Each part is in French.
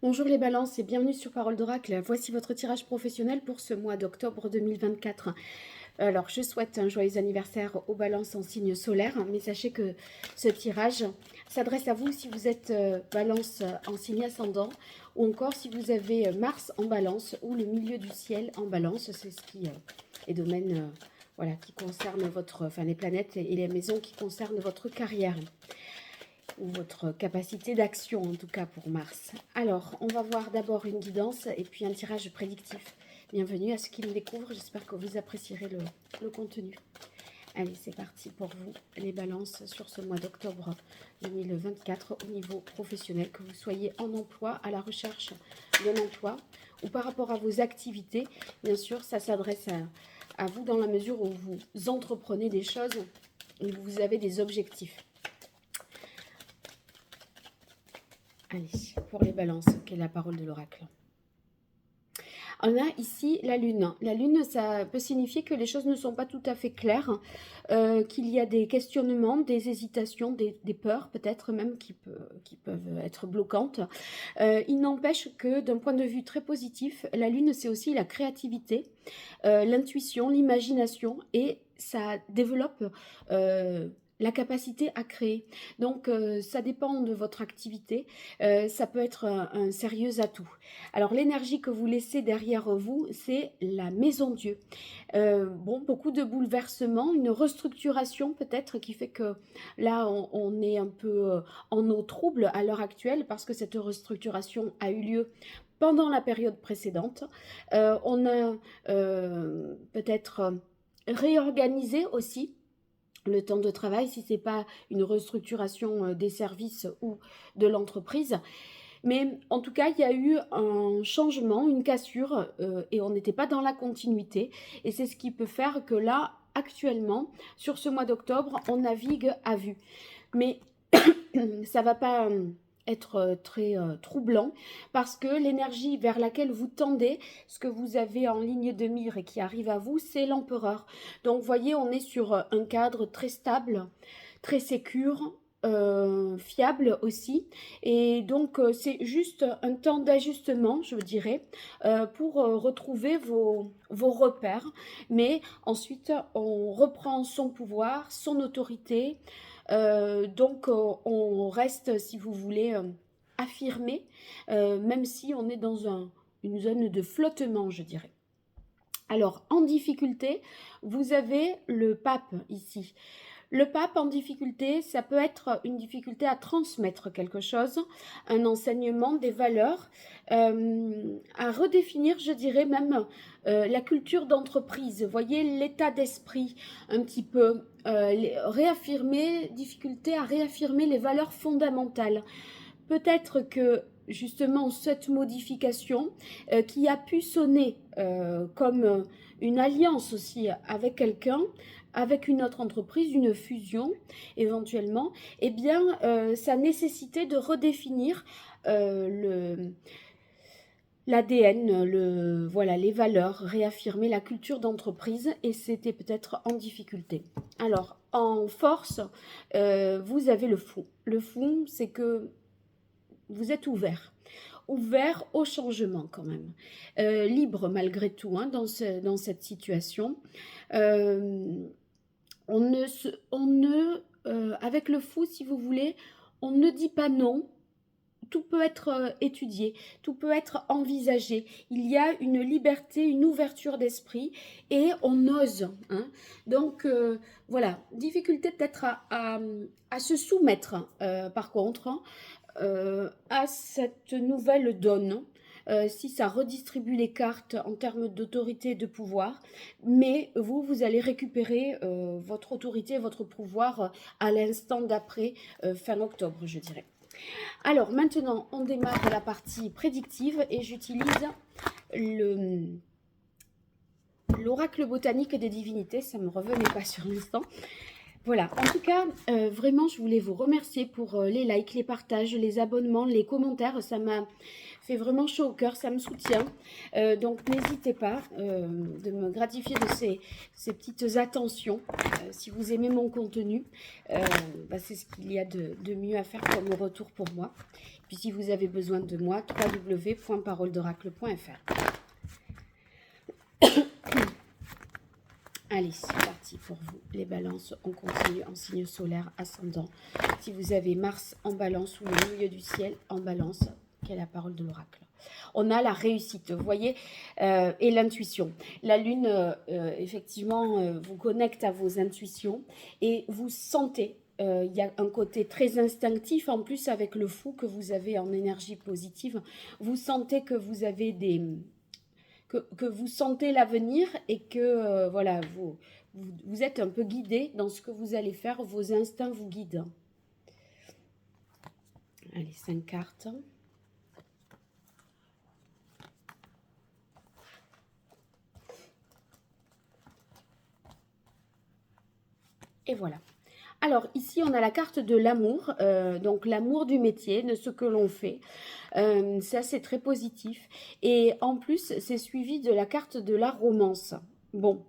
Bonjour les balances et bienvenue sur Parole d'Oracle. Voici votre tirage professionnel pour ce mois d'octobre 2024. Alors, je souhaite un joyeux anniversaire aux balances en signe solaire, mais sachez que ce tirage s'adresse à vous si vous êtes balance en signe ascendant ou encore si vous avez Mars en balance ou le milieu du ciel en balance. C'est ce qui est domaine voilà, qui concerne les planètes et les maisons qui concernent votre carrière ou votre capacité d'action en tout cas pour Mars. Alors, on va voir d'abord une guidance et puis un tirage prédictif. Bienvenue à ceux qui me découvrent, j'espère que vous apprécierez le contenu. Allez, c'est parti pour vous, les balances sur ce mois d'octobre 2024 au niveau professionnel, que vous soyez en emploi, à la recherche d'un emploi ou par rapport à vos activités. Bien sûr, ça s'adresse à vous dans la mesure où vous entreprenez des choses et vous avez des objectifs. Allez, pour les balances, quelle est la parole de l'oracle? On a ici la lune. La lune, ça peut signifier que les choses ne sont pas tout à fait claires, qu'il y a des questionnements, des hésitations, des peurs peut-être même qui peuvent être bloquantes. Il n'empêche que d'un point de vue très positif, la lune, c'est aussi la créativité, l'intuition, l'imagination et ça développe la capacité à créer. Donc, ça dépend de votre activité. Ça peut être un sérieux atout. Alors, l'énergie que vous laissez derrière vous, c'est la maison Dieu. Beaucoup de bouleversements, une restructuration peut-être qui fait que là, on est un peu en eau trouble à l'heure actuelle parce que cette restructuration a eu lieu pendant la période précédente. On a peut-être réorganisé aussi le temps de travail, si ce n'est pas une restructuration des services ou de l'entreprise. Mais en tout cas, il y a eu un changement, une cassure, et on n'était pas dans la continuité. Et c'est ce qui peut faire que là, actuellement, sur ce mois d'octobre, on navigue à vue. Mais ça ne va pas être très troublant parce que l'énergie vers laquelle vous tendez, ce que vous avez en ligne de mire et qui arrive à vous, c'est l'empereur. Donc vous voyez, on est sur un cadre très stable, très sécure, fiable aussi, et donc c'est juste un temps d'ajustement, je dirais, pour retrouver vos repères, mais ensuite on reprend son pouvoir, son autorité. Donc on reste, si vous voulez, affirmé, même si on est dans une zone de flottement, je dirais. Alors, en difficulté, vous avez le pape ici. Le pape en difficulté, ça peut être une difficulté à transmettre quelque chose, un enseignement, des valeurs, à redéfinir, je dirais même, la culture d'entreprise. Vous voyez, l'état d'esprit un petit peu, réaffirmer, difficulté à réaffirmer les valeurs fondamentales. Peut-être que justement cette modification qui a pu sonner comme une alliance aussi avec quelqu'un, avec une autre entreprise, une fusion éventuellement, eh bien ça nécessitait de redéfinir l'ADN, voilà, les valeurs, réaffirmer la culture d'entreprise et c'était peut-être en difficulté. Alors en force, vous avez le fou. Le fou, c'est que vous êtes ouvert au changement quand même, libre malgré tout dans cette situation. Avec le fou, si vous voulez, on ne dit pas non. Tout peut être étudié, tout peut être envisagé. Il y a une liberté, une ouverture d'esprit et on ose. Donc voilà, difficulté peut-être à se soumettre par contre à cette nouvelle donne. Si ça redistribue les cartes en termes d'autorité et de pouvoir, mais vous allez récupérer votre autorité, votre pouvoir à l'instant d'après, fin octobre, je dirais. Alors maintenant, on démarre la partie prédictive et j'utilise l'oracle botanique des divinités, ça ne me revenait pas sur l'instant. Voilà, en tout cas, vraiment, je voulais vous remercier pour les likes, les partages, les abonnements, les commentaires. Ça m'a fait vraiment chaud au cœur, ça me soutient. Donc, n'hésitez pas de me gratifier de ces petites attentions. Si vous aimez mon contenu, bah, c'est ce qu'il y a de mieux à faire comme retour pour moi. Puis, si vous avez besoin de moi, www.paroledoracle.fr. Allez, c'est parti pour vous, les balances. On continue en signe solaire ascendant. Si vous avez Mars en balance ou le milieu du ciel en balance, quelle est la parole de l'oracle? On a la réussite, vous voyez, et l'intuition. La lune, effectivement, vous connecte à vos intuitions et vous sentez. Il y a un côté très instinctif, en plus avec le fou que vous avez en énergie positive. Vous sentez que vous avez que vous sentez l'avenir et que voilà, vous êtes un peu guidé dans ce que vous allez faire, vos instincts vous guident. Allez, 5 cartes. Et voilà. Alors, ici, on a la carte de l'amour, donc l'amour du métier, de ce que l'on fait. Ça, c'est très positif. Et en plus, c'est suivi de la carte de la romance. Bon,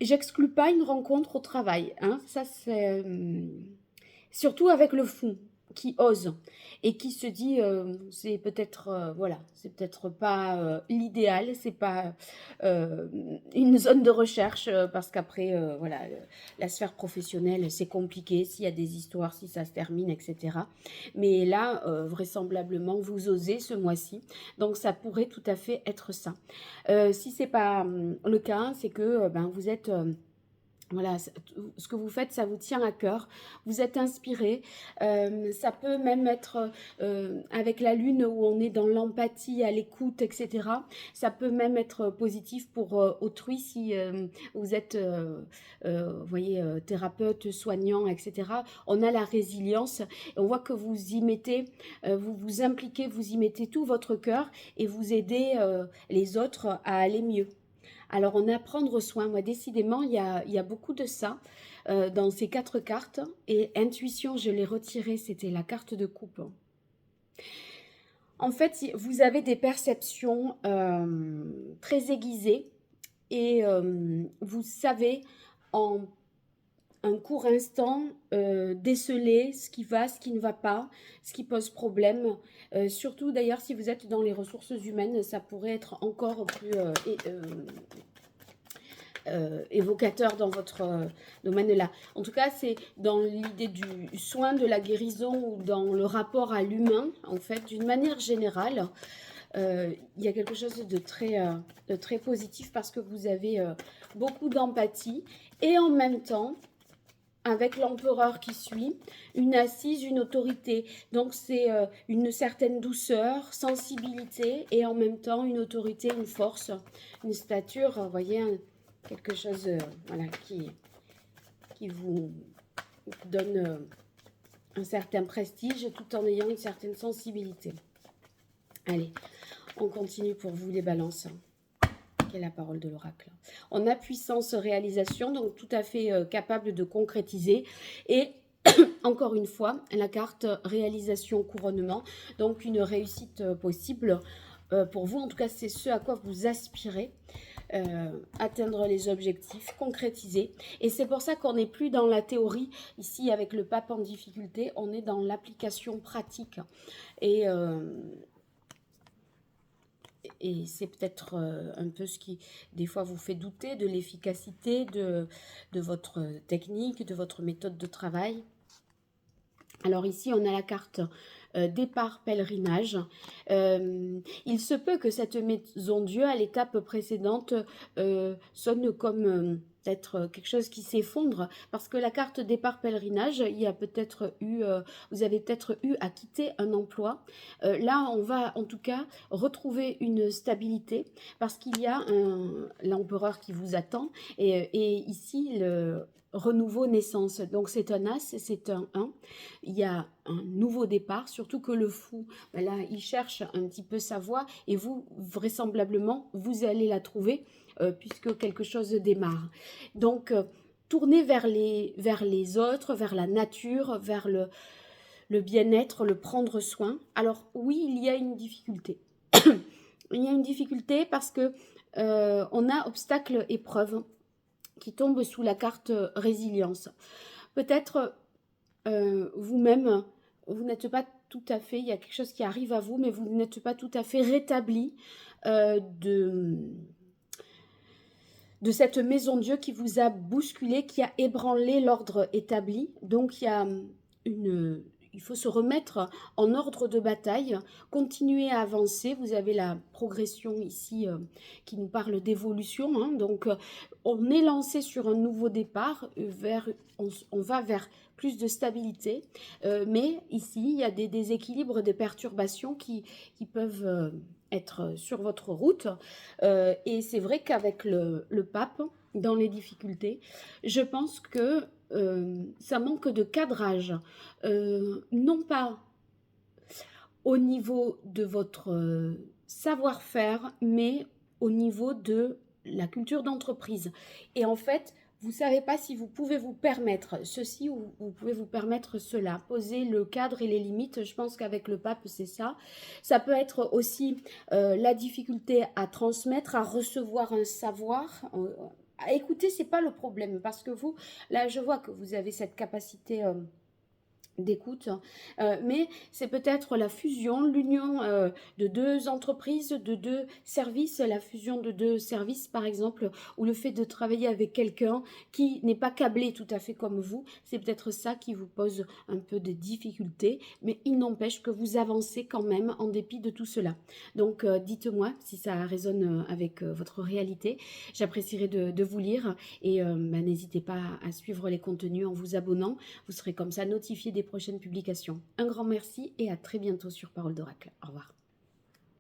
j'exclus pas une rencontre au travail. Hein. Ça, c'est... surtout avec le fou qui ose et qui se dit c'est peut-être voilà, c'est peut-être pas l'idéal, c'est pas une zone de recherche parce qu'après voilà, la sphère professionnelle c'est compliqué s'il y a des histoires, si ça se termine, etc. Mais là vraisemblablement vous osez ce mois-ci, donc ça pourrait tout à fait être ça. Si c'est pas le cas, c'est que ben vous êtes voilà, ce que vous faites, ça vous tient à cœur, vous êtes inspiré, ça peut même être avec la lune où on est dans l'empathie, à l'écoute, etc. Ça peut même être positif pour autrui si vous êtes, vous voyez, thérapeute, soignant, etc. On a la résilience, et on voit que vous y mettez, vous vous impliquez, vous y mettez tout votre cœur et vous aidez les autres à aller mieux. Alors, on a à prendre soin. Moi, décidément, il y a beaucoup de ça dans ces 4 cartes. Et intuition, je l'ai retirée, c'était la carte de coupe. En fait, vous avez des perceptions très aiguisées et vous savez en un court instant déceler ce qui va, ce qui ne va pas, ce qui pose problème. Surtout d'ailleurs si vous êtes dans les ressources humaines, ça pourrait être encore plus évocateur dans votre domaine là. En tout cas, c'est dans l'idée du soin, de la guérison ou dans le rapport à l'humain, en fait, d'une manière générale. Il y a quelque chose de très positif parce que vous avez beaucoup d'empathie et en même temps, avec l'empereur qui suit, une assise, une autorité. Donc, c'est une certaine douceur, sensibilité et en même temps une autorité, une force, une stature, vous voyez, quelque chose voilà, qui vous donne un certain prestige tout en ayant une certaine sensibilité. Allez, on continue pour vous les balances. Quelle est la parole de l'oracle? On a puissance, réalisation, donc tout à fait capable de concrétiser. Et encore une fois, la carte réalisation, couronnement, donc une réussite possible pour vous. En tout cas, c'est ce à quoi vous aspirez. Atteindre les objectifs, concrétiser. Et c'est pour ça qu'on n'est plus dans la théorie. Ici, avec le pape en difficulté, on est dans l'application pratique. Et c'est peut-être un peu ce qui, des fois, vous fait douter de l'efficacité de votre technique, de votre méthode de travail. Alors ici, on a la carte départ pèlerinage. Il se peut que cette maison Dieu, à l'étape précédente, sonne comme peut-être quelque chose qui s'effondre, parce que la carte départ pèlerinage, il y a peut-être eu, vous avez peut-être eu à quitter un emploi. Là, on va en tout cas retrouver une stabilité, parce qu'il y a l'empereur qui vous attend, et ici, le renouveau naissance. Donc c'est un as, c'est un 1. Il y a un nouveau départ, surtout que le fou, ben là, il cherche un petit peu sa voie et vous, vraisemblablement, vous allez la trouver puisque quelque chose démarre. Donc, tourner vers les autres, vers la nature, vers le bien-être, le prendre soin. Alors oui, il y a une difficulté. Il y a une difficulté parce que on a obstacle épreuve qui tombe sous la carte résilience. Peut-être vous-même, vous n'êtes pas tout à fait, il y a quelque chose qui arrive à vous, mais vous n'êtes pas tout à fait rétabli de cette maison Dieu qui vous a bousculé, qui a ébranlé l'ordre établi. Donc il faut se remettre en ordre de bataille, continuer à avancer. Vous avez la progression ici qui nous parle d'évolution. Hein. Donc on est lancé sur un nouveau départ, on va vers plus de stabilité. Mais ici, il y a des déséquilibres, des perturbations qui peuvent être sur votre route. Et c'est vrai qu'avec le pape, dans les difficultés, je pense que ça manque de cadrage, non pas au niveau de votre savoir-faire, mais au niveau de la culture d'entreprise. Et en fait, vous ne savez pas si vous pouvez vous permettre ceci ou vous pouvez vous permettre cela. Poser le cadre et les limites, je pense qu'avec le pape, c'est ça. Ça peut être aussi la difficulté à transmettre, à recevoir un savoir. À écouter, c'est pas le problème parce que vous, là, je vois que vous avez cette capacité d'écoute, mais c'est peut-être la fusion, l'union de deux entreprises, de deux services, la fusion de deux services par exemple, ou le fait de travailler avec quelqu'un qui n'est pas câblé tout à fait comme vous, c'est peut-être ça qui vous pose un peu de difficultés, mais il n'empêche que vous avancez quand même en dépit de tout cela. Donc dites-moi si ça résonne avec votre réalité, j'apprécierais de vous lire et n'hésitez pas à suivre les contenus en vous abonnant, vous serez comme ça notifié des prochaines publications. Un grand merci et à très bientôt sur Parole d'Oracle. Au revoir.